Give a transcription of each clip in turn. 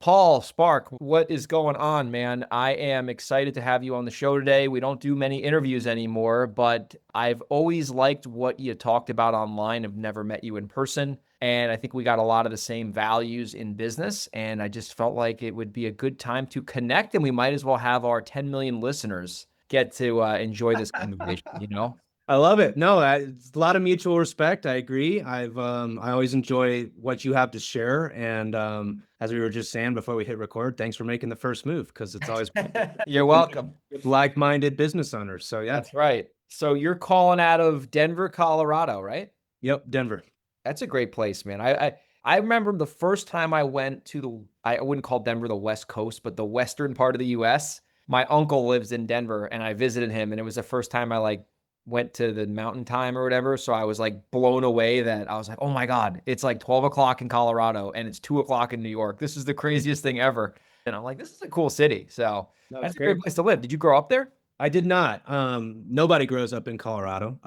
Paul Spark, what is going on, man? I am excited to have you on the show today. We don't do many interviews anymore, but I've always liked what you talked about online. I've never met you in person. And I think we got a lot of the same values in business. And I just felt like it would be a good time to connect. And we might as well have our 10 million listeners get to enjoy this conversation, you know? I love it. No, it's a lot of mutual respect. I agree. I always enjoy what you have to share. And as we were just saying before we hit record, thanks for making the first move because it's always You're welcome. with like-minded business owners. So yeah. That's right. So you're calling out of Denver, Colorado, right? Yep, Denver. That's a great place, man. I remember the first time I went to I wouldn't call Denver the West Coast, but the western part of the US. My uncle lives in Denver and I visited him, and it was the first time I like went to the mountain time or whatever. So I was like blown away that I was like, oh my God, it's like 12 o'clock in Colorado and it's 2 o'clock in New York. This is the craziest thing ever. And I'm like, this is a cool city. So No, it's that's a great great. place to live. Did you grow up there? I did not. Nobody grows up in Colorado.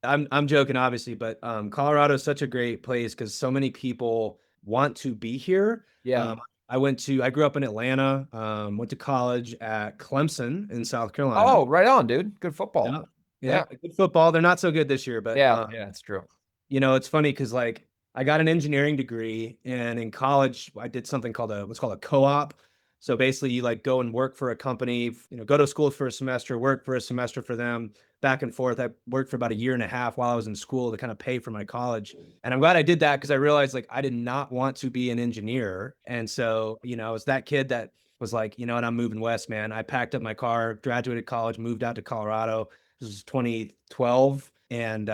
I'm joking, obviously, but Colorado is such a great place because so many people want to be here. Yeah. Um, I grew up in Atlanta, went to college at Clemson in South Carolina. Oh, right on, dude. Good football. Yeah. Yeah, Yeah. good football. They're not so good this year, but Yeah. Yeah, it's true. it's funny because like I got an engineering degree, and in college I did something called what's called a co-op. So basically, you like go and work for a company, go to school for a semester, work for a semester for them, back and forth. I worked for about a year and a half while I was in school to kind of pay for my college. And I'm glad I did that because I realized like I did not want to be an engineer. And so, I was that kid that was like, you know what, I'm moving west, man. I packed up my car, graduated college, moved out to Colorado. This was 2012. And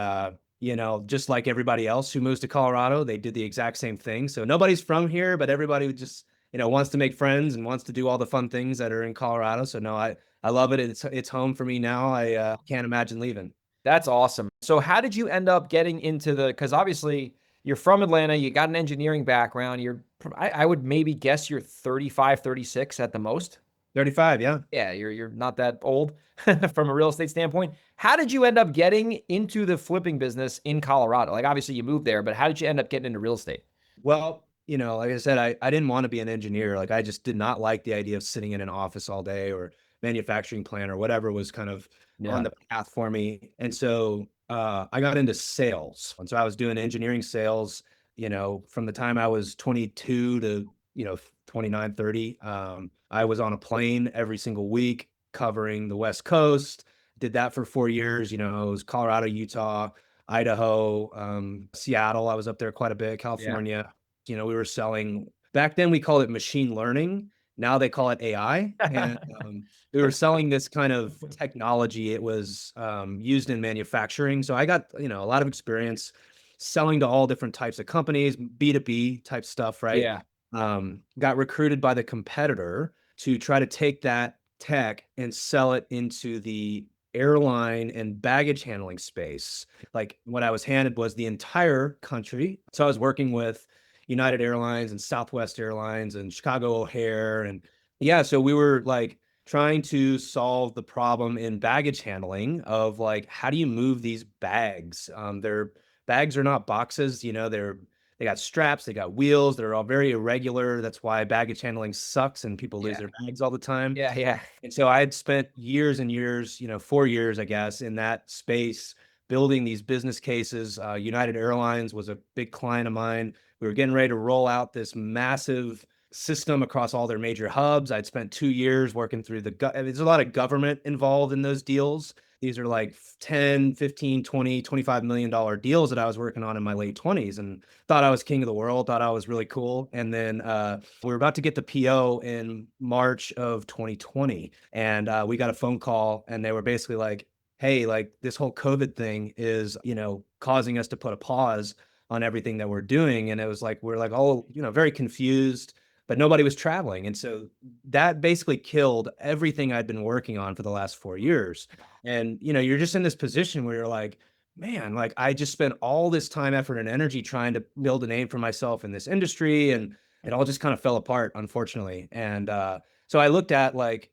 just like everybody else who moves to Colorado, they did the exact same thing. So nobody's from here, but everybody just, wants to make friends and wants to do all the fun things that are in Colorado. So no, I love it. It's home for me now. I can't imagine leaving. That's awesome. So how did you end up getting into because obviously you're from Atlanta, you got an engineering background. I would maybe guess you're 35, 36 at the most. 35, yeah. Yeah, you're not that old from a real estate standpoint. How did you end up getting into the flipping business in Colorado? Like obviously you moved there, but how did you end up getting into real estate? Well, like I said, I didn't want to be an engineer. Like I just did not like the idea of sitting in an office all day or manufacturing plant or whatever was kind of on Yeah. the path for me. And so I got into sales. And so I was doing engineering sales, from the time I was 22 to, 29, 30. I was on a plane every single week covering the West Coast. Did that for 4 years. It was Colorado, Utah, Idaho, Seattle. I was up there quite a bit, Yeah. California. We were selling back then, we called it machine learning. Now they call it AI. And we were selling this kind of technology. It was used in manufacturing. So I got, a lot of experience selling to all different types of companies, B2B type stuff, right? Yeah. Got recruited by the competitor to try to take that tech and sell it into the airline and baggage handling space. Like what I was handed was the entire country. So I was working with United Airlines and Southwest Airlines and Chicago O'Hare. And yeah, so we were like trying to solve the problem in baggage handling of like, how do you move these bags? Their bags are not boxes, they got straps, they got wheels, they're all very irregular. That's why baggage handling sucks and people lose Yeah. their bags all the time. Yeah. Yeah. And so I had spent years and years, 4 years, I guess, in that space building these business cases. United Airlines was a big client of mine. We were getting ready to roll out this massive system across all their major hubs. I'd spent 2 years working through there's a lot of government involved in those deals. These are like 10, 15, 20, $25 million deals that I was working on in my late 20s and thought I was king of the world, thought I was really cool. And then we were about to get the PO in March of 2020. And we got a phone call and they were basically like, hey, like this whole COVID thing is, causing us to put a pause on everything that we're doing. And it was like, we're like, oh, very confused, but nobody was traveling. And so that basically killed everything I'd been working on for the last 4 years. And, you're just in this position where you're like, man, like I just spent all this time, effort, and energy trying to build a name for myself in this industry. And it all just kind of fell apart, unfortunately. And so I looked at like,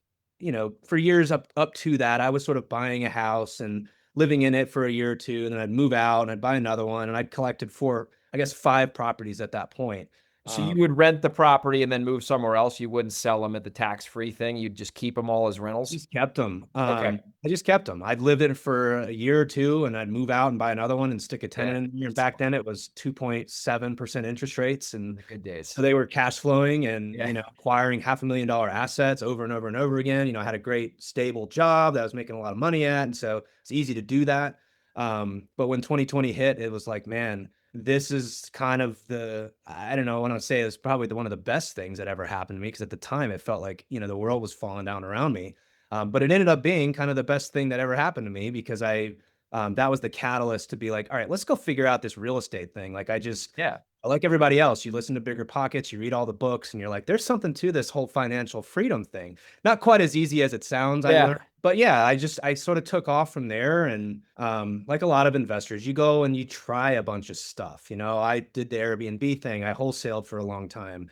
for years up to that, I was sort of buying a house and living in it for a year or two, and then I'd move out and I'd buy another one. And I'd collected 5 properties at that point. So you would rent the property and then move somewhere else. You wouldn't sell them at the tax-free thing. You'd just keep them all as rentals. Just kept them. Okay. I just kept them. I'd lived in it for a year or two, and I'd move out and buy another one and stick a Yeah. tenant in here. And back Smart. then it was 2.7% interest rates. In And the good so days. they were cash flowing and, Yeah. acquiring $500,000 assets over and over and over again. I had a great stable job that I was making a lot of money at. And so it's easy to do that. But when 2020 hit, it was like, man, this is kind of I don't know, I want to say it's probably one of the best things that ever happened to me. Cause at the time it felt like, the world was falling down around me. But it ended up being kind of the best thing that ever happened to me because that was the catalyst to be like, all right, let's go figure out this real estate thing. Yeah. Like everybody else, you listen to Bigger Pockets, you read all the books, and you're like, there's something to this whole financial freedom thing. Not quite as easy as it sounds, I Yeah. learned. But yeah, I sort of took off from there. And like a lot of investors, you go and you try a bunch of stuff. I did the Airbnb thing, I wholesaled for a long time.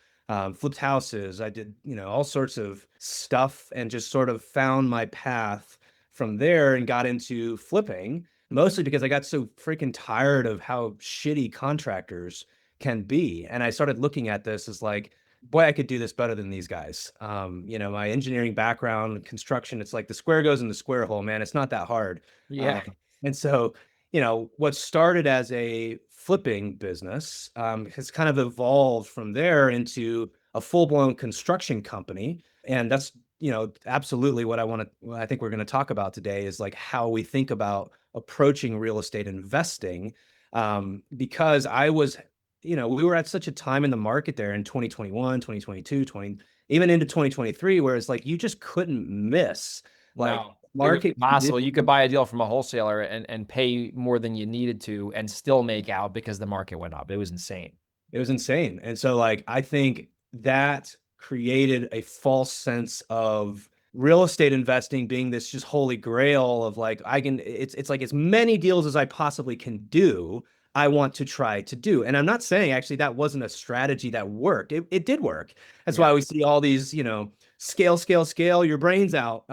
Flipped houses. I did, all sorts of stuff and just sort of found my path from there and got into flipping, mostly because I got so freaking tired of how shitty contractors can be. And I started looking at this as like, boy, I could do this better than these guys. My engineering background, construction, it's like the square goes in the square hole, man. It's not that hard. Yeah. And so, what started as a flipping business has kind of evolved from there into a full-blown construction company. And that's, absolutely what I think we're going to talk about today is like how we think about approaching real estate investing. Because we were at such a time in the market there in 2021, 2022, 20, even into 2023, where it's like you just couldn't miss like No. It was market impossible. You could conditions. buy a deal from a wholesaler and pay more than you needed to and still make out because the market went up. It was insane. It was insane. And so like I think that created a false sense of real estate investing being this just holy grail of like it's like as many deals as I possibly can do, I want to try to do. And I'm not saying actually that wasn't a strategy that worked. It did work. That's Yeah. why we see all these, scale your brains out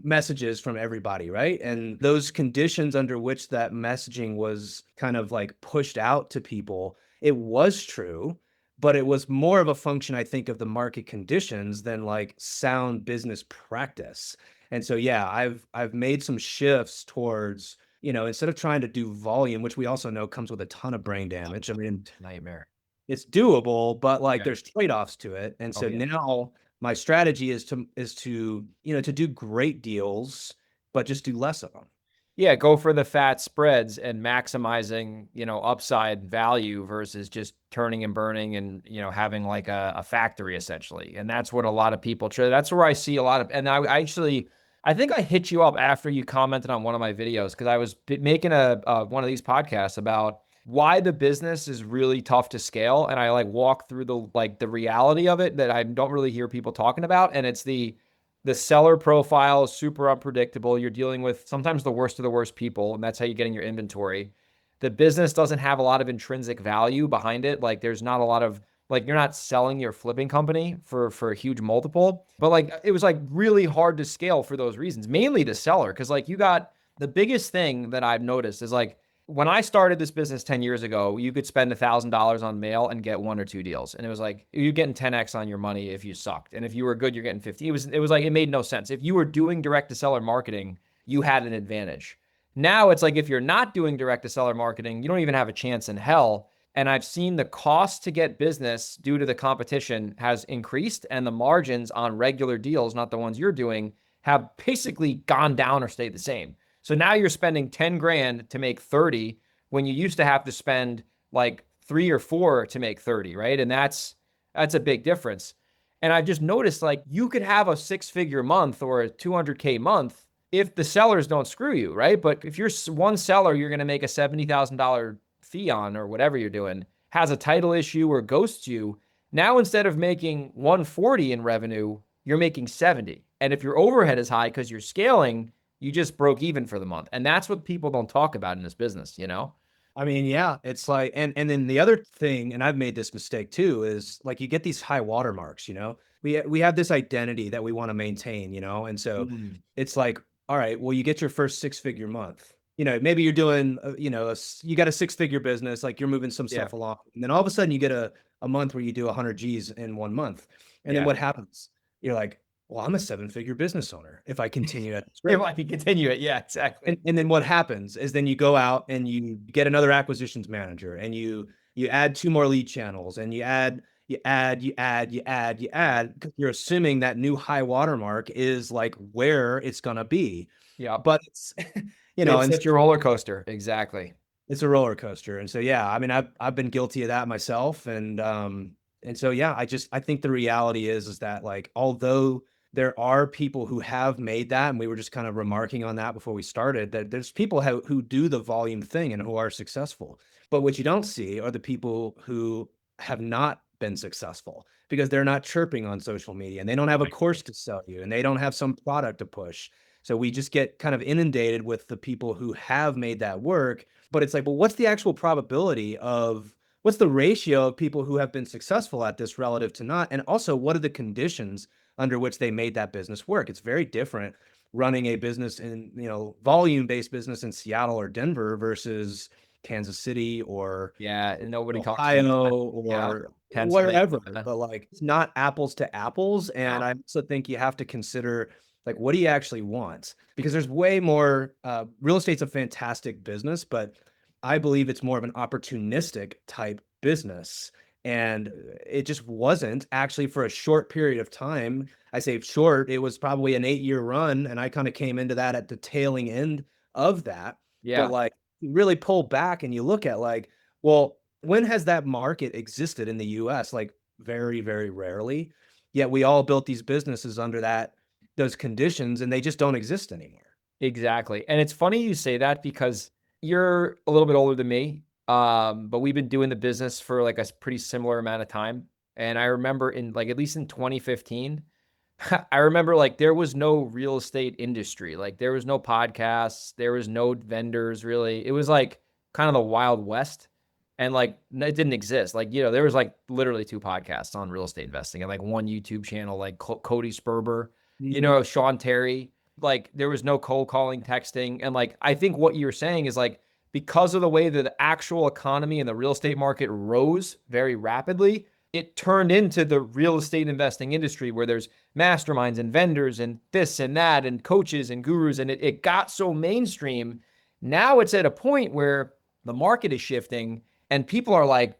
messages from everybody, right? And those conditions under which that messaging was kind of like pushed out to people, it was true, but it was more of a function, I think, of the market conditions than like sound business practice. And so, yeah, I've made some shifts towards, instead of trying to do volume, which we also know comes with a ton of brain damage. I mean, Nightmare. it's doable, but like Yeah. there's trade-offs to it. And Oh, so yeah. now my strategy is to, to do great deals, but just do less of them. Yeah, go for the fat spreads and maximizing, upside value versus just turning and burning and, having like a factory essentially. And that's what a lot of people try. That's where I see a lot of, and I think I hit you up after you commented on one of my videos because I was making one of these podcasts about why the business is really tough to scale. And I like walk through the reality of it that I don't really hear people talking about. And it's the seller profile is super unpredictable. You're dealing with sometimes the worst of the worst people, and that's how you're getting your inventory. The business doesn't have a lot of intrinsic value behind it. Like there's not a lot of like you're not selling your flipping company for a huge multiple. But like it was like really hard to scale for those reasons, mainly the seller. Cause like you got the biggest thing that I've noticed is like when I started this business 10 years ago, you could spend $1,000 on mail and get one or two deals. And it was like, you're getting 10x on your money if you sucked. And if you were good, you're getting 50. It was like, it made no sense. If you were doing direct to seller marketing, you had an advantage. Now it's like, if you're not doing direct to seller marketing, you don't even have a chance in hell. And I've seen the cost to get business due to the competition has increased and the margins on regular deals, not the ones you're doing, have basically gone down or stayed the same. So now you're spending 10 grand to make 30 when you used to have to spend like 3 or 4 to make 30, right? And that's a big difference. And I've just noticed like you could have a 6-figure month or a 200K month if the sellers don't screw you, right? But if you're one seller, you're going to make a $70,000 fee on or whatever you're doing, has a title issue or ghosts you. Now, instead of making 140 in revenue, you're making 70. And if your overhead is high because you're scaling, you just broke even for the month. And that's what people don't talk about in this business, you know? I mean, yeah, it's like, and then the other thing, and I've made this mistake too, is like you get these high watermarks, we have this identity that we want to maintain, and so Mm. it's like, all right, well, you get your first 6-figure month, maybe you're doing, you got a 6-figure business, like you're moving some Yeah. stuff along, and then all of a sudden you get a month where you do 100 G's in 1 month. And then Yeah. what happens? You're like, well, I'm a seven-figure business owner if I continue at this If rate. I can continue it. Yeah, exactly. And then what happens is then you go out and you get another acquisitions manager and you add two more lead channels and you add because you're assuming that new high watermark is like where it's gonna be. Yep. But it's It's and such a roller coaster. Exactly. it's a roller coaster. And so yeah, I mean I've been guilty of that myself. And so yeah, I think the reality is that like although there are people who have made that, and we were just kind of remarking on that before we started, that there's people who do the volume thing and who are successful. But what you don't see are the people who have not been successful because they're not chirping on social media and they don't have a course to sell you and they don't have some product to push. So we just get kind of inundated with the people who have made that work. But it's like, well, what's the actual probability of what's the ratio of people who have been successful at this relative to not? And also, what are the conditions under which they made that business work? It's very different running a business in, volume-based business in Seattle or Denver versus Kansas City or Yeah. And nobody talks about Ohio that. Yeah. or Pennsylvania. wherever, but like it's not apples to apples. And I also think you have to consider like what do you actually want? Because there's way more real estate's a fantastic business, but I believe it's more of an opportunistic type business. And it just wasn't actually for a short period of time. I say short, it was probably an 8-year run. And I kind of came into that at the tailing end of that. But Yeah. like you really pull back and you look at like, well, when has that market existed in the US? Like very, very rarely. Yet we all built these businesses under those conditions and they just don't exist anymore. Exactly. And it's funny you say that because you're a little bit older than me. But we've been doing the business for like a pretty similar amount of time. And I remember in like at least in 2015, I remember like there was no real estate industry. Like there was no podcasts, there was no vendors really. It was like kind of the Wild West. And like it didn't exist. Like, there was like literally two podcasts on real estate investing and like one YouTube channel, like Cody Sperber, Mhm. Sean Terry. Like there was no cold calling, texting. And like I think what you're saying is like because of the way that the actual economy and the real estate market rose very rapidly, it turned into the real estate investing industry where there's masterminds and vendors and this and that and coaches and gurus. And it got so mainstream. Now it's at a point where the market is shifting and people are like,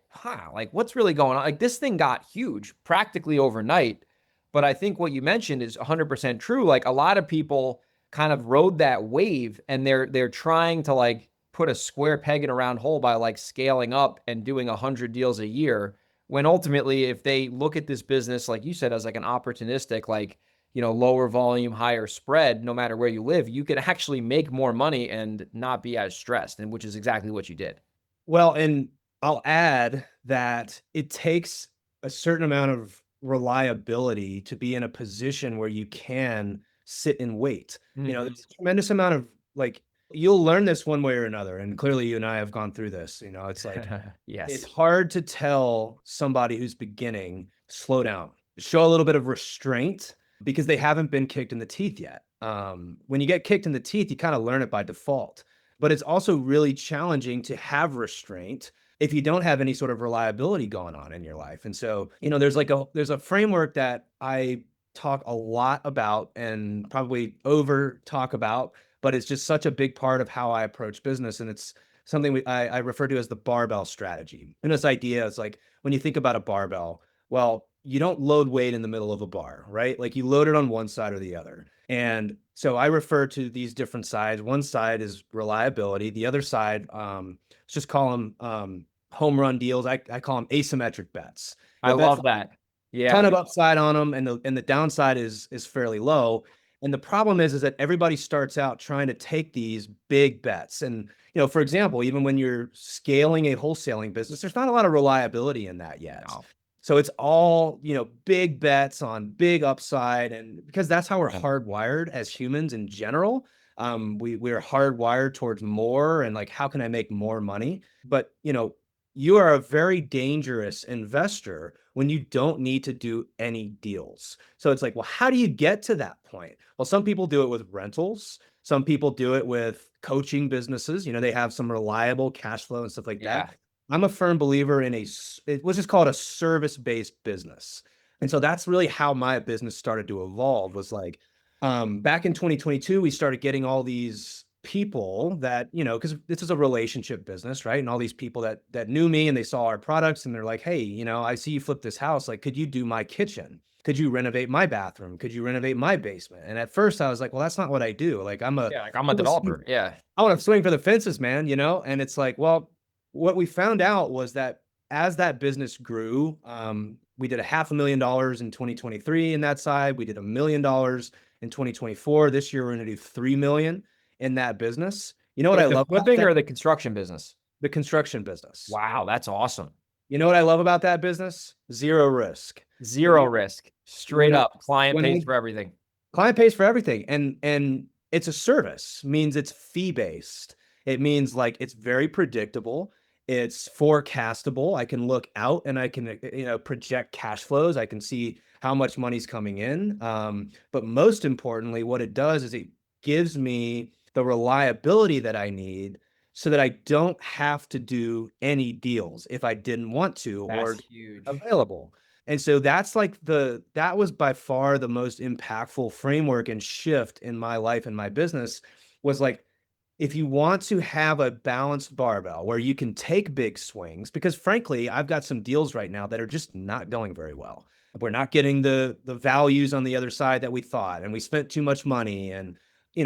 like what's really going on? Like this thing got huge practically overnight. But I think what you mentioned is 100% true. Like a lot of people kind of rode that wave and they're trying to like put a square peg in a round hole by like scaling up and doing 100 deals a year when ultimately if they look at this business like you said as like an opportunistic like lower volume higher spread no matter where you live you can actually make more money and not be as stressed, and which is exactly what you did. Well, and I'll add that it takes a certain amount of reliability to be in a position where you can sit and wait. Mm-hmm. There's a tremendous amount of like, you'll learn this one way or another. And clearly, you and I have gone through this. It's like, it's Yes. hard to tell somebody who's beginning, slow down, show a little bit of restraint because they haven't been kicked in the teeth yet. When you get kicked in the teeth, you kind of learn it by default. But it's also really challenging to have restraint if you don't have any sort of reliability going on in your life. And so, there's a framework that I talk a lot about and probably over talk about, but it's just such a big part of how I approach business. And it's something I refer to as the barbell strategy. And this idea is like when you think about a barbell, well, you don't load weight in the middle of a bar, right? Like you load it on one side or the other. And so I refer to these different sides. One side is reliability. The other side, let's just call them home run deals. I call them asymmetric bets. I Bets love that. ton Yeah. of upside on them, and the downside is fairly low. And the problem is that everybody starts out trying to take these big bets. And for example, even when you're scaling a wholesaling business, there's not a lot of reliability in that yet. No. So it's all big bets on big upside, and because that's how we're hardwired as humans in general. We're hardwired towards more and like how can I make more money? But you are a very dangerous investor when you don't need to do any deals. So it's like, well, how do you get to that point? Well, some people do it with rentals. Some people do it with coaching businesses. They have some reliable cash flow and stuff like Yeah. that. I'm a firm believer in let's just call it a service-based business. And so that's really how my business started to evolve was like, back in 2022, we started getting all these people that, because this is a relationship business, right? And all these people that knew me and they saw our products and they're like, hey, I see you flip this house. Like, could you do my kitchen? Could you renovate my bathroom? Could you renovate my basement? And at first I was like, well, that's not what I do. Like Yeah, like I'm a developer. Yeah. I want to swing for the fences, man, And it's like, well, what we found out was that as that business grew, we did $500,000 in 2023 in that side. We did $1 million in 2024. This year, we're going to do 3 million in that business. You know what I Like the love about flipping that? or the construction business? The construction business. Wow, that's awesome. You know what I love about that business? Zero risk. Zero risk. Straight When I, up. Client when pays I for everything. Client pays for everything, and it's a service, means it's fee based. It means like it's very predictable. It's forecastable. I can look out and I can project cash flows. I can see how much money's coming in. But most importantly, what it does is it gives me the reliability that I need so that I don't have to do any deals if I didn't want to That's or huge. available. And so that was by far the most impactful framework and shift in my life and my business was like, if you want to have a balanced barbell where you can take big swings, because frankly, I've got some deals right now that are just not going very well. We're not getting the values on the other side that we thought, and we spent too much money and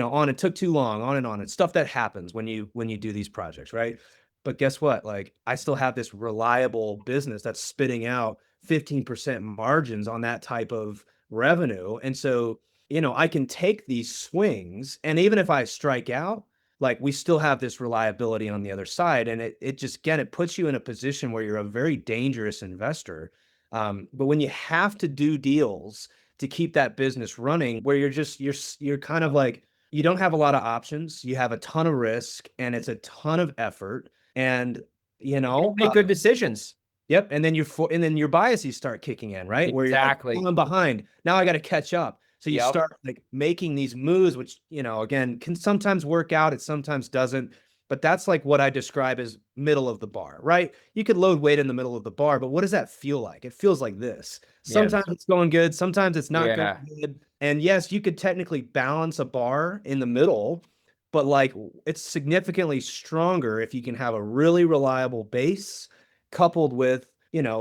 on it took too long, on and on. It's stuff that happens when you do these projects, right? But guess what? Like I still have this reliable business that's spitting out 15% margins on that type of revenue. And so, I can take these swings and even if I strike out, like we still have this reliability on the other side. And it just, again, it puts you in a position where you're a very dangerous investor. But when you have to do deals to keep that business running, where you're kind of like, you don't have a lot of options, you have a ton of risk and it's a ton of effort. And, you You don't know, make good decisions. Yep, and then your biases start kicking in, right? Where you're like, Exactly. "Oh, I'm behind. Now I got to catch up." So you Yep. start like making these moves, which, again, can sometimes work out, it sometimes doesn't. But that's like what I describe as middle of the bar, right? You could load weight in the middle of the bar, but what does that feel like? It feels like this. Yeah. Sometimes it's going good, sometimes it's not going Yeah. good. And yes, you could technically balance a bar in the middle, but like it's significantly stronger if you can have a really reliable base coupled with,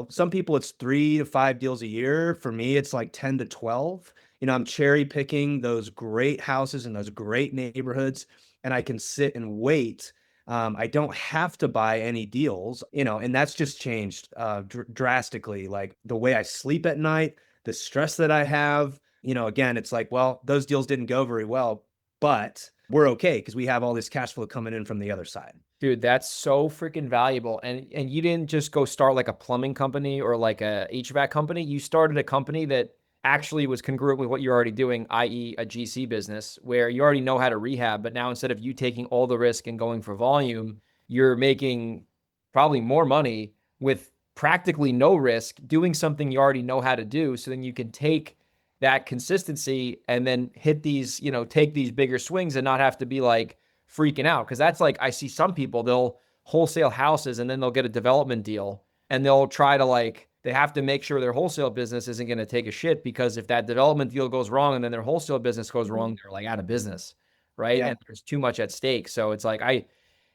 some people it's 3 to 5 deals a year. For me, it's like 10 to 12. I'm cherry picking those great houses in those great neighborhoods, and I can sit and wait. I don't have to buy any deals, and that's just changed drastically. Like the way I sleep at night, the stress that I have, again, it's like, well, those deals didn't go very well, but we're okay because we have all this cash flow coming in from the other side. Dude, that's so freaking valuable. And you didn't just go start like a plumbing company or like a HVAC company. You started a company that actually was congruent with what you're already doing, i.e., a GC business where you already know how to rehab. But now instead of you taking all the risk and going for volume, you're making probably more money with practically no risk doing something you already know how to do. So then you can take that consistency and then hit these, take these bigger swings and not have to be like, freaking out. Cause that's like, I see some people, they'll wholesale houses and then they'll get a development deal and they'll try to like, they have to make sure their wholesale business isn't going to take a shit because if that development deal goes wrong and then their wholesale business goes wrong, they're like out of business. Right. Yeah. And there's too much at stake. So it's like,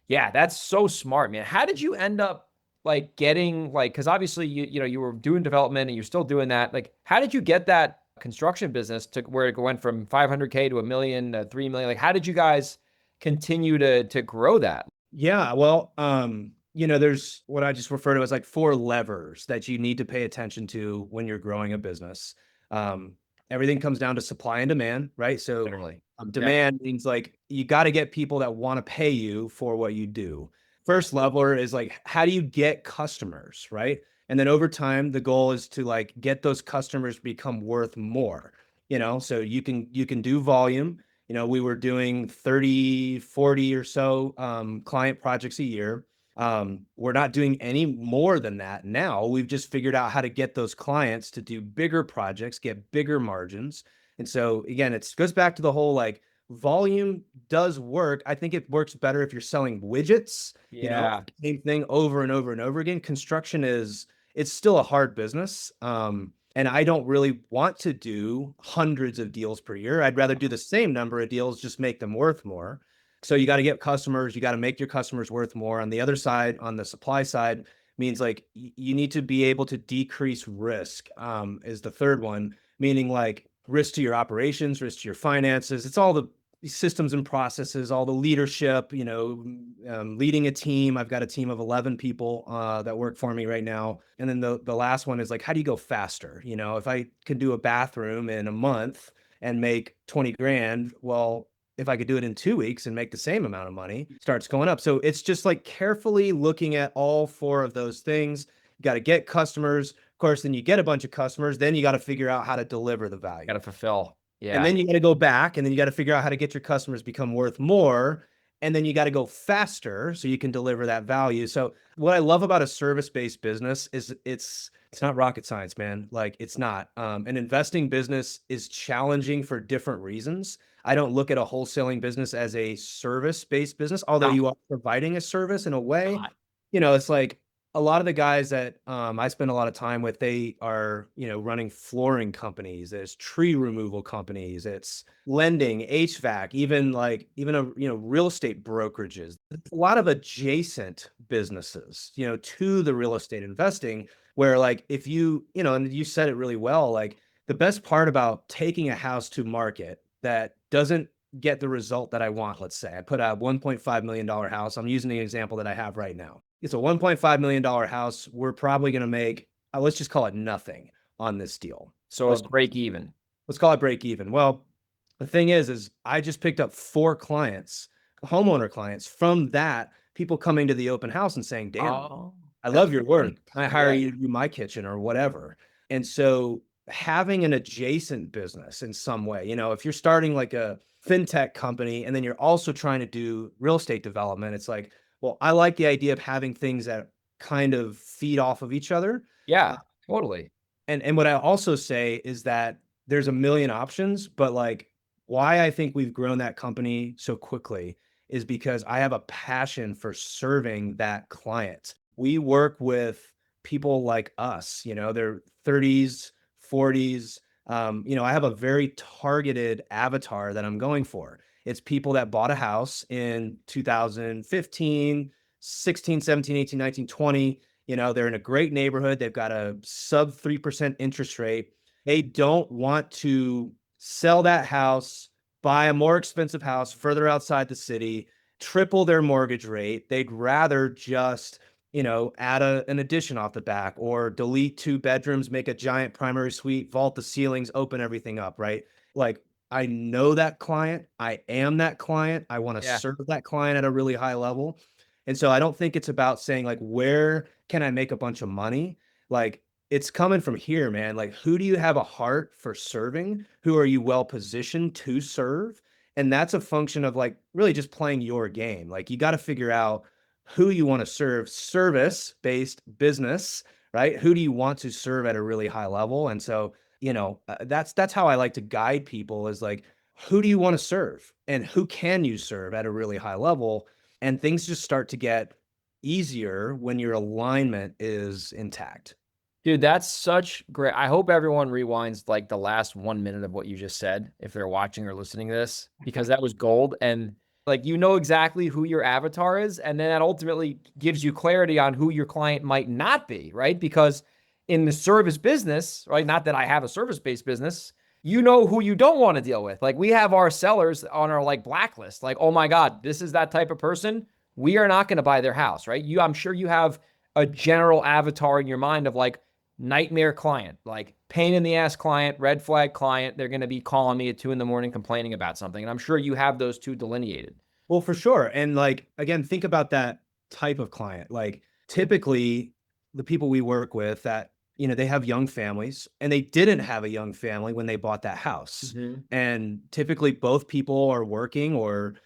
yeah, that's so smart, man. How did you end up like getting like, cause obviously you were doing development and you're still doing that. Like, how did you get that construction business to where it went from 500K to a million, 3 million? Like, how did you guys continue to grow that? Yeah, well, there's what I just refer to as like four levers that you need to pay attention to when you're growing a business. Um, Everything comes down to supply and demand, right? So, Literally. Yeah. demand means like you got to get people that want to pay you for what you do. First leveler is like, how do you get customers, right? And then over time, the goal is to like get those customers become worth more, so you can do volume. We were doing 30, 40 or so client projects a year. We're not doing any more than that now. We've just figured out how to get those clients to do bigger projects, get bigger margins. And so again, it goes back to the whole like volume does work. I think it works better if you're selling widgets, Yeah. same thing over and over and over again. Construction it's still a hard business. And I don't really want to do hundreds of deals per year. I'd rather do the same number of deals, just make them worth more. So you got to get customers, you got to make your customers worth more. On the other side, on the supply side, means like you need to be able to decrease risk, is the third one, meaning like risk to your operations, risk to your finances. It's all the systems and processes, all the leadership, leading a team. I've got a team of 11 people that work for me right now. And then the last one is like, how do you go faster? If I could do a bathroom in a month and make 20 grand, well, if I could do it in 2 weeks and make the same amount of money, starts going up. So it's just like carefully looking at all four of those things. You got to get customers. Of course, then you get a bunch of customers. Then you got to figure out how to deliver the value. Got to fulfill. And Yeah. then you got to go back and then you got to figure out how to get your customers become worth more. And then you got to go faster so you can deliver that value. So what I love about a service-based business is it's not rocket science, man. Like it's not. An investing business is challenging for different reasons. I don't look at a wholesaling business as a service-based business, although No, you are providing a service in a way. not. It's like a lot of the guys that I spend a lot of time with, they are, running flooring companies, there's tree removal companies, it's lending, HVAC, even a, real estate brokerages. A lot of adjacent businesses, to the real estate investing, where like if and you said it really well, like the best part about taking a house to market that doesn't get the result that I want, let's say I put a $1.5 million house. I'm using the example that I have right now. It's a $1.5 million house. We're probably going to make, let's just call it nothing on this deal. So a Let's break even. let's call it break even. Well, the thing is I just picked up 4 clients, homeowner clients from that, people coming to the open house and saying, damn, Oh, I that's love your great. work. Can I hire Yeah. you to do my kitchen or whatever? And so having an adjacent business in some way, if you're starting like a fintech company and then you're also trying to do real estate development, it's like, well, I like the idea of having things that kind of feed off of each other. Uh, Yeah, totally. and what I also say is that there's a million options, but like why I think we've grown that company so quickly is because I have a passion for serving that client. We work with people like us, they're 30s, 40s. I have a very targeted avatar that I'm going for. It's people that bought a house in 2015, 16, 17, 18, 19, 20. They're in a great neighborhood. They've got a sub 3% interest rate. They don't want to sell that house, buy a more expensive house further outside the city, triple their mortgage rate. They'd rather just, add an addition off the back or delete 2 bedrooms, make a giant primary suite, vault the ceilings, open everything up, right? Like I know that client. I am that client. I want to Yeah. serve that client at a really high level. And so I don't think it's about saying like, where can I make a bunch of money? Like it's coming from here, man. Like, who do you have a heart for serving? Who are you well positioned to serve? And that's a function of like really just playing your game. Like, you got to figure out who you want to serve, service based business, right? Who do you want to serve at a really high level? And so, that's how I like to guide people is like, who do you want to serve and who can you serve at a really high level? And things just start to get easier when your alignment is intact. Dude, that's such great. I hope everyone rewinds like the last 1 minute of what you just said if they're watching or listening to this, because that was gold. And like, exactly who your avatar is. And then that ultimately gives you clarity on who your client might not be, right? Because in the service business, right? Not that I have a service based business, you know who you don't want to deal with. Like, we have our sellers on our like blacklist. Like, oh my God, this is that type of person. We are not going to buy their house, right? I'm sure you have a general avatar in your mind of like, nightmare client, like pain in the ass client, red flag client. They're going to be calling me at 2 a.m. complaining about something. And I'm sure you have those two delineated. Well, for sure. And like, again, think about that type of client. Like, typically, the people we work with that, they have young families and they didn't have a young family when they bought that house. Mm-hmm. And typically, both people are working or,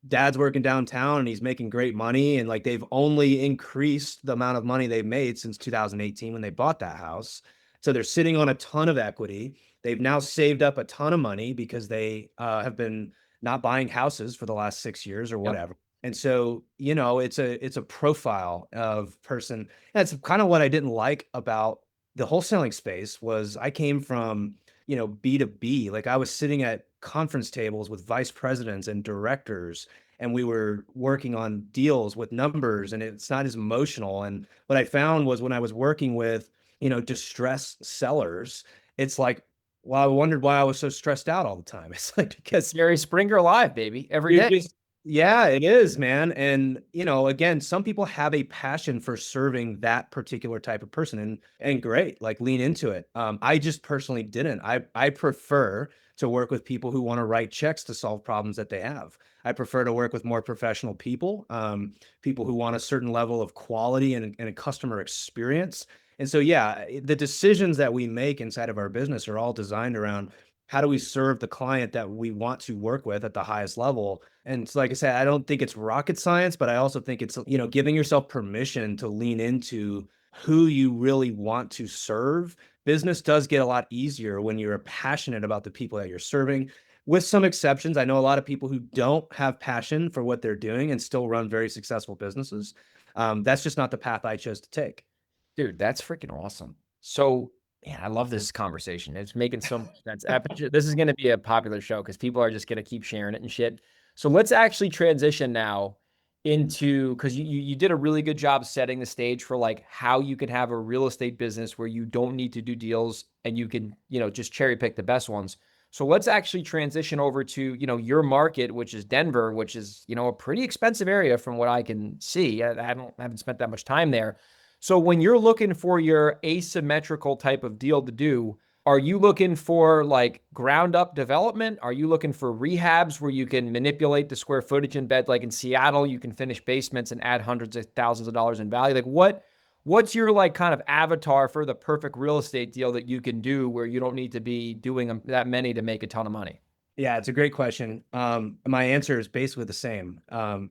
dad's working downtown and he's making great money. And like, they've only increased the amount of money they've made since 2018 when they bought that house. So they're sitting on a ton of equity. They've now saved up a ton of money because they have been not buying houses for the last 6 years or Yep. whatever. And so, it's a profile of person. That's kind of what I didn't like about the wholesaling space was I came from, B2B. Like I was sitting at conference tables with vice presidents and directors, and we were working on deals with numbers, and it's not as emotional. And what I found was when I was working with, distressed sellers, it's like, well, I wondered why I was so stressed out all the time. It's like because Jerry Springer live, baby, every you're day. just, yeah, it is, man. And, again, some people have a passion for serving that particular type of person and great, like lean into it. I just personally didn't. I prefer to work with people who want to write checks to solve problems that they have. I prefer to work with more professional people, people who want a certain level of quality and a customer experience. And so, yeah, the decisions that we make inside of our business are all designed around how do we serve the client that we want to work with at the highest level. And so, like I said, I don't think it's rocket science, but I also think it's, giving yourself permission to lean into who you really want to serve. Business does get a lot easier when you're passionate about the people that you're serving. With some exceptions, I know a lot of people who don't have passion for what they're doing and still run very successful businesses. That's just not the path I chose to take. Dude, that's freaking awesome. So, man, I love this conversation. It's making so much sense. This is going to be a popular show because people are just going to keep sharing it and shit. So let's actually transition now into because you did a really good job setting the stage for like how you can have a real estate business where you don't need to do deals and you can, just cherry pick the best ones. So let's actually transition over to, your market, which is Denver, which is, a pretty expensive area from what I can see. I haven't spent that much time there. So when you're looking for your asymmetrical type of deal to do, are you looking for like ground up development? Are you looking for rehabs where you can manipulate the square footage in bed? Like in Seattle, you can finish basements and add hundreds of thousands of dollars in value. Like what's your like kind of avatar for the perfect real estate deal that you can do where you don't need to be doing that many to make a ton of money? Yeah, it's a great question. My answer is basically the same. I'm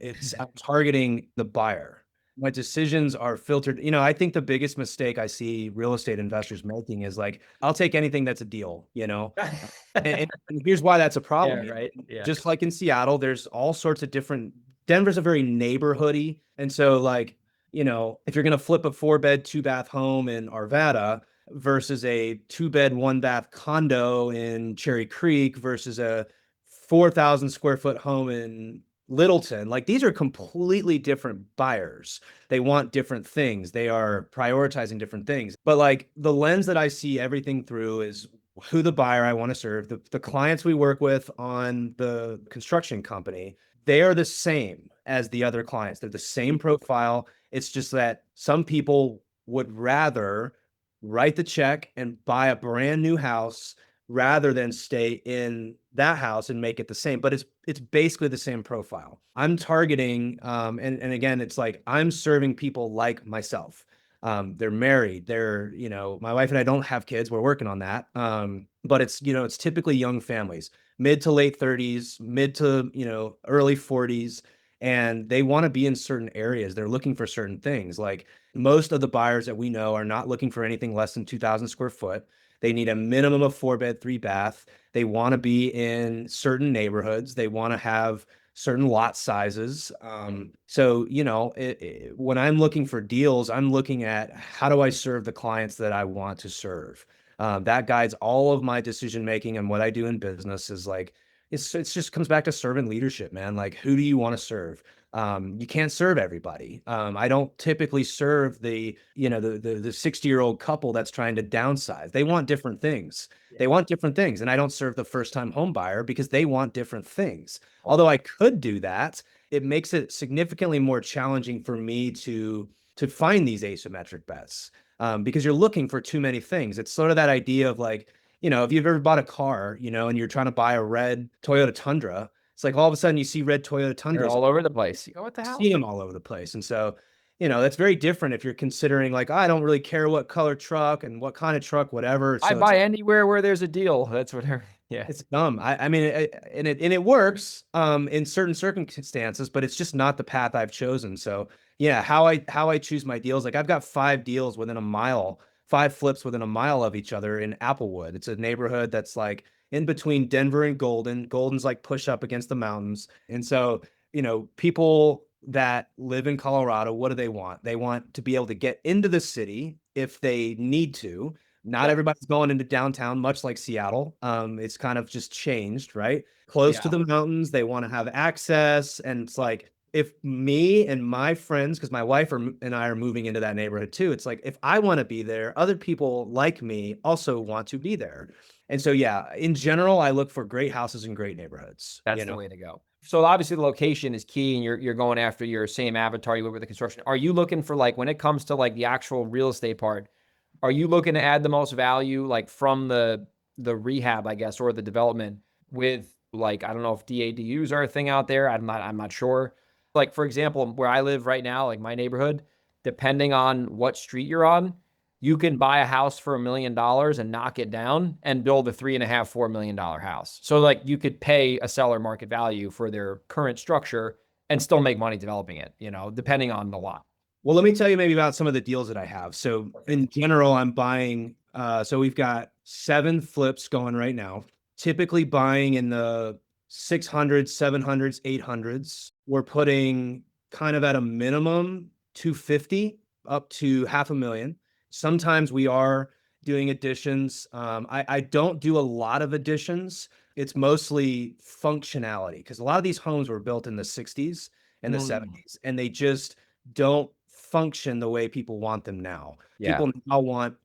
targeting the buyer. My decisions are filtered. I think the biggest mistake I see real estate investors making is like, I'll take anything that's a deal. And here's why that's a Yeah, problem. right. Yeah. Just like in Seattle, there's all sorts of different. Denver's a very neighborhoody, and so like, if you're gonna flip a 4-bed, 2-bath home in Arvada versus a 2-bed, 1-bath condo in Cherry Creek versus a 4,000 square foot home in Littleton, like these are completely different buyers. They want different things. They are prioritizing different things. But like the lens that I see everything through is who the buyer I want to serve, the clients we work with on the construction company, they are the same as the other clients. They're the same profile. It's just that some people would rather write the check and buy a brand new house rather than stay in that house and make it the same. But it's basically the same profile. I'm targeting, and again, it's like I'm serving people like myself. They're married. My wife and I don't have kids. We're working on that. But it's typically young families, mid to late 30s, mid to, early 40s. And they want to be in certain areas. They're looking for certain things. Like most of the buyers that we know are not looking for anything less than 2,000 square foot. They need a minimum of 4-bed, 3-bath. They want to be in certain neighborhoods. They want to have certain lot sizes. So, when I'm looking for deals, I'm looking at how do I serve the clients that I want to serve. That guides all of my decision making, and what I do in business is like it's just comes back to servant leadership, man. Like, who do you want to serve? You can't serve everybody. I don't typically serve the 60-year-old couple that's trying to downsize. They want different things. They want different things. And I don't serve the first-time home buyer because they want different things. Although I could do that, it makes it significantly more challenging for me to find these asymmetric bets. Because you're looking for too many things. It's sort of that idea of like, if you've ever bought a car, and you're trying to buy a red Toyota Tundra, it's like all of a sudden you see red Toyota They're Tundras. all over the place. You go, what the You hell? see them all over the place. And so, that's very different if you're considering like, I don't really care what color truck and what kind of truck, whatever. I So buy anywhere where there's a deal. That's what yeah. it's dumb. I mean, and it works in certain circumstances, but it's just not the path I've chosen. So yeah, how I choose my deals, like I've got 5 deals within a mile 5 flips within a mile of each other in Applewood. It's a neighborhood that's like in between Denver and Golden. Golden's like push up against the mountains. And so, people that live in Colorado, what do they want? They want to be able to get into the city if they need to. Not Yep. everybody's going into downtown, much like Seattle. It's kind of just changed, right? Close to Yeah. the mountains, they want to have access. And it's like, if me and my friends, because my wife and I are moving into that neighborhood too, it's like, if I want to be there, other people like me also want to be there. And so, yeah, in general, I look for great houses in great neighborhoods, That's the way to go. So obviously the location is key, and you're going after your same avatar you would with the construction. Are you looking for, like, when it comes to like the actual real estate part, are you looking to add the most value, like from the rehab, I guess, or the development with, like, I don't know if DADUs are a thing out there. I'm not sure. Like, for example, where I live right now, like my neighborhood, depending on what street you're on, you can buy a house for $1 million and knock it down and build a $3.5–4 million house. So like you could pay a seller market value for their current structure and still make money developing it, depending on the lot. Well, let me tell you maybe about some of the deals that I have. So in general, I'm buying, so we've got 7 flips going right now, typically buying in the 600s, 700s, 800s. We're putting kind of at a minimum 250 up to half a million. Sometimes we are doing additions. I don't do a lot of additions. It's mostly functionality, because a lot of these homes were built in the 60s and the Mm. 70s, and they just don't function the way people want them now. Yeah. People now want,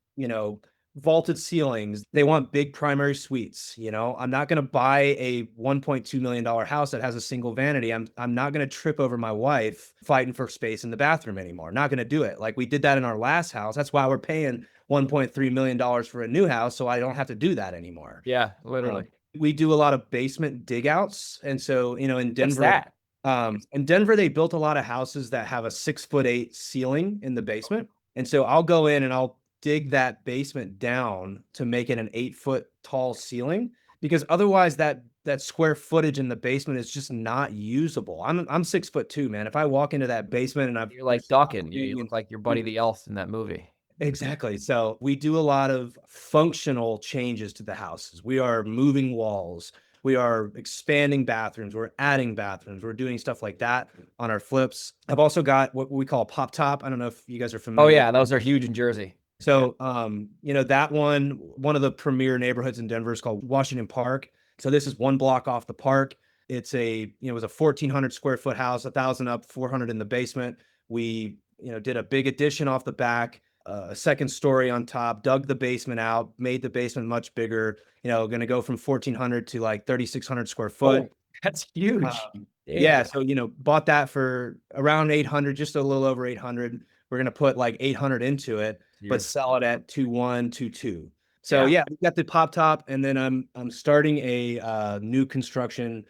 vaulted ceilings. They want big primary suites. I'm not going to buy a $1.2 million house that has a single vanity. I'm not going to trip over my wife fighting for space in the bathroom anymore. Not going to do it. Like we did that in our last house. That's why we're paying $1.3 million for a new house. So I don't have to do that anymore. Yeah, literally. We do a lot of basement dig outs. And so, What's Denver, that? they built a lot of houses that have a 6'8" ceiling in the basement. And so I'll go in and I'll dig that basement down to make it an 8-foot tall ceiling, because otherwise that square footage in the basement is just not usable. I'm 6'2", man. If I walk into that basement and I've You're like there's ducking. You look like your buddy the elf in that movie. exactly. So we do a lot of functional changes to the houses. We are moving walls. We are expanding bathrooms. We're adding bathrooms. We're doing stuff like that on our flips. I've also got what we call pop top. I don't know if you guys are Oh familiar. yeah, those are huge in Jersey. So, that one of the premier neighborhoods in Denver is called Washington Park. So this is one block off the park. It was a 1,400 square foot house, 1,000 up, 400 in the basement. We, did a big addition off the back, a second story on top, dug the basement out, made the basement much bigger, going to go from 1,400 to like 3,600 square foot. Oh, that's huge. Yeah, Damn. so bought that for around 800, just a little over 800. We're gonna put like 800 into it, but You're sell it at 2.1, 2.2. So yeah. yeah, we got the pop top, and then I'm starting a new construction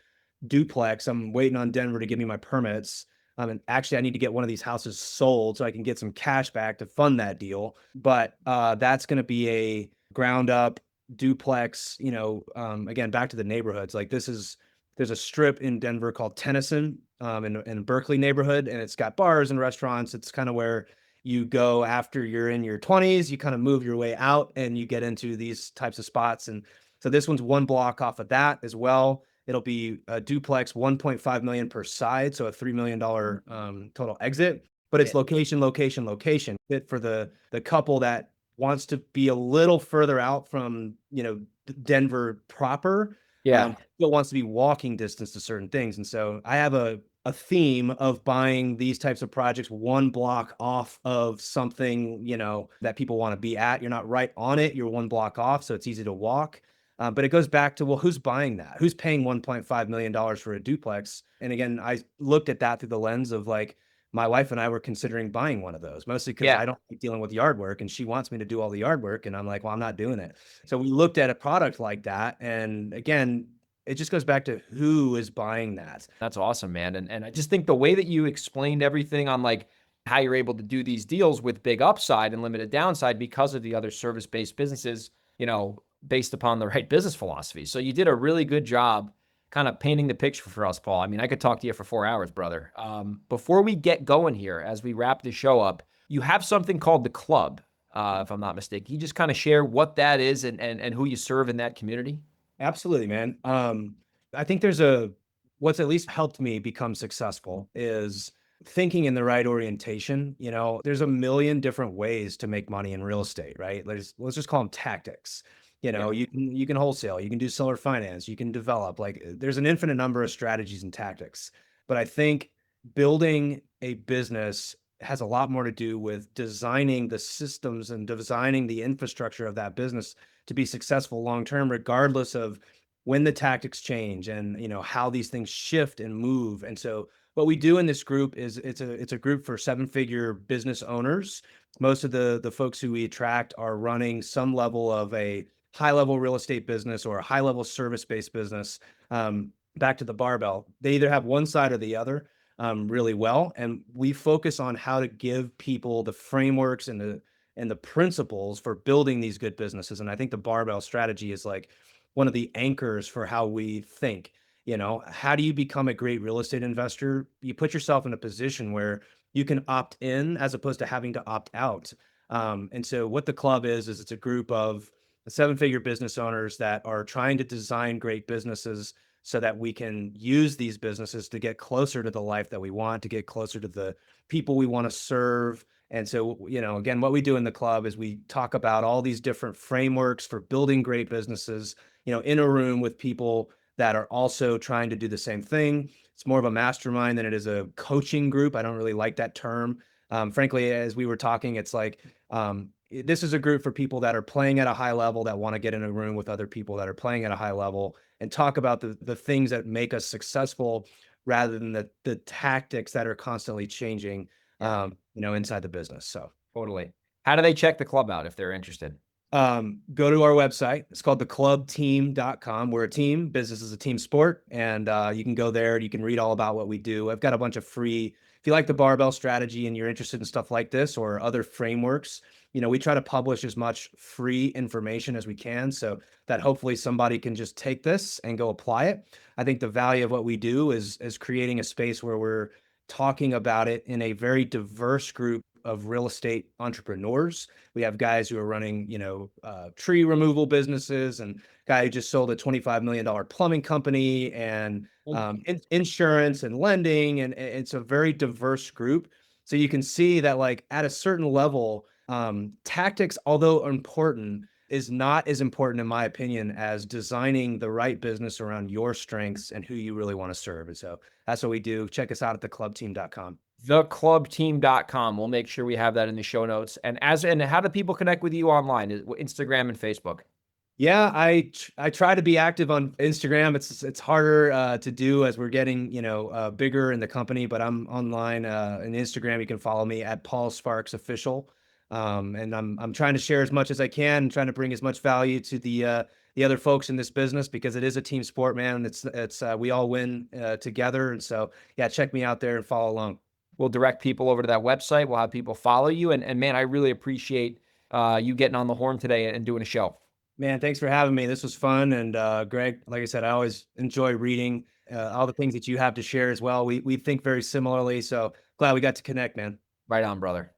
duplex. I'm waiting on Denver to give me my permits. And actually, I need to get one of these houses sold so I can get some cash back to fund that deal. But that's going to be a ground up duplex. Again, back to the neighborhoods. Like there's a strip in Denver called Tennyson, in Berkeley neighborhood, and it's got bars and restaurants. It's kind of where you go after you're in your 20s. You kind of move your way out, and you get into these types of spots. And so this one's one block off of that as well. It'll be a duplex, 1.5 million per side, so a $3 million total exit. But it's Yeah. location, location, location. Fit for the couple that wants to be a little further out from Denver proper, Yeah. still wants to be walking distance to certain things. And so I have a theme of buying these types of projects one block off of something, that people want to be at. You're not right on it. You're one block off, so it's easy to walk. But it goes back to, well, who's buying that? Who's paying $1.5 million for a duplex? And again, I looked at that through the lens of like, my wife and I were considering buying one of those, mostly because Yeah. I don't like dealing with yard work, and she wants me to do all the yard work. And I'm like, well, I'm not doing it. So we looked at a product like that. And again, it just goes back to who is buying that. That's awesome, man. And I just think the way that you explained everything on like how you're able to do these deals with big upside and limited downside because of the other service-based businesses, based upon the right business philosophy. So you did a really good job kind of painting the picture for us, Paul. I mean, I could talk to you for 4 hours, brother. Before we get going here, as we wrap the show up, you have something called the club. if I'm not mistaken. Can you just kind of share what that is and who you serve in that community? Absolutely, man. I think what's at least helped me become successful is thinking in the right orientation. There's a million different ways to make money in real estate, right? Let's just call them tactics. Yeah. You can wholesale, you can do seller finance, you can develop. Like there's an infinite number of strategies and tactics. But I think building a business has a lot more to do with designing the systems and designing the infrastructure of that business to be successful long term, regardless of when the tactics change and how these things shift and move. And so what we do in this group is it's a group for seven-figure business owners. Most of the folks who we attract are running some level of a high level real estate business or a high level service based business. Back to the barbell, they either have one side or the other really well, and we focus on how to give people the frameworks and the principles for building these good businesses. And I think the barbell strategy is like one of the anchors for how we think. How do you become a great real estate investor? You put yourself in a position where you can opt in as opposed to having to opt out. And so what the club is it's a group of seven-figure business owners that are trying to design great businesses so that we can use these businesses to get closer to the life that we want, to get closer to the people we want to serve. And so, again, what we do in the club is we talk about all these different frameworks for building great businesses, in a room with people that are also trying to do the same thing. It's more of a mastermind than it is a coaching group. I don't really like that term. Frankly, as we were talking, it's like this is a group for people that are playing at a high level that want to get in a room with other people that are playing at a high level and talk about the things that make us successful rather than the tactics that are constantly changing Yeah. inside the business. So, Totally. How do they check the club out if they're interested? go to our website. It's called theclubteam.com. We're a team. Business is a team sport. And you can go there and you can read all about what we do. I've got a bunch of free, if you like the barbell strategy and you're interested in stuff like this or other frameworks, we try to publish as much free information as we can so that hopefully somebody can just take this and go apply it. I think the value of what we do is creating a space where we're talking about it in a very diverse group of real estate entrepreneurs. We have guys who are running, tree removal businesses, and guy who just sold a $25 million plumbing company, and insurance and lending, and it's a very diverse group. So you can see that, like at a certain level, tactics, although important, is not as important in my opinion as designing the right business around your strengths and who you really want to serve. And so that's what we do. Check us out at theclubteam.com. Theclubteam.com. We'll make sure we have that in the show notes. And how do people connect with you online? Instagram and Facebook. Yeah, I try to be active on Instagram. It's harder to do as we're getting bigger in the company, but I'm online on Instagram. You can follow me at Paul Sparks Official, and I'm trying to share as much as I can, trying to bring as much value to the other folks in this business because it is a team sport, man. It's we all win together, and so yeah, check me out there and follow along. We'll direct people over to that website. We'll have people follow you. And man, I really appreciate you getting on the horn today and doing a show. Man, thanks for having me. This was fun. And Greg, like I said, I always enjoy reading all the things that you have to share as well. We think very similarly. So glad we got to connect, man. Right on, brother.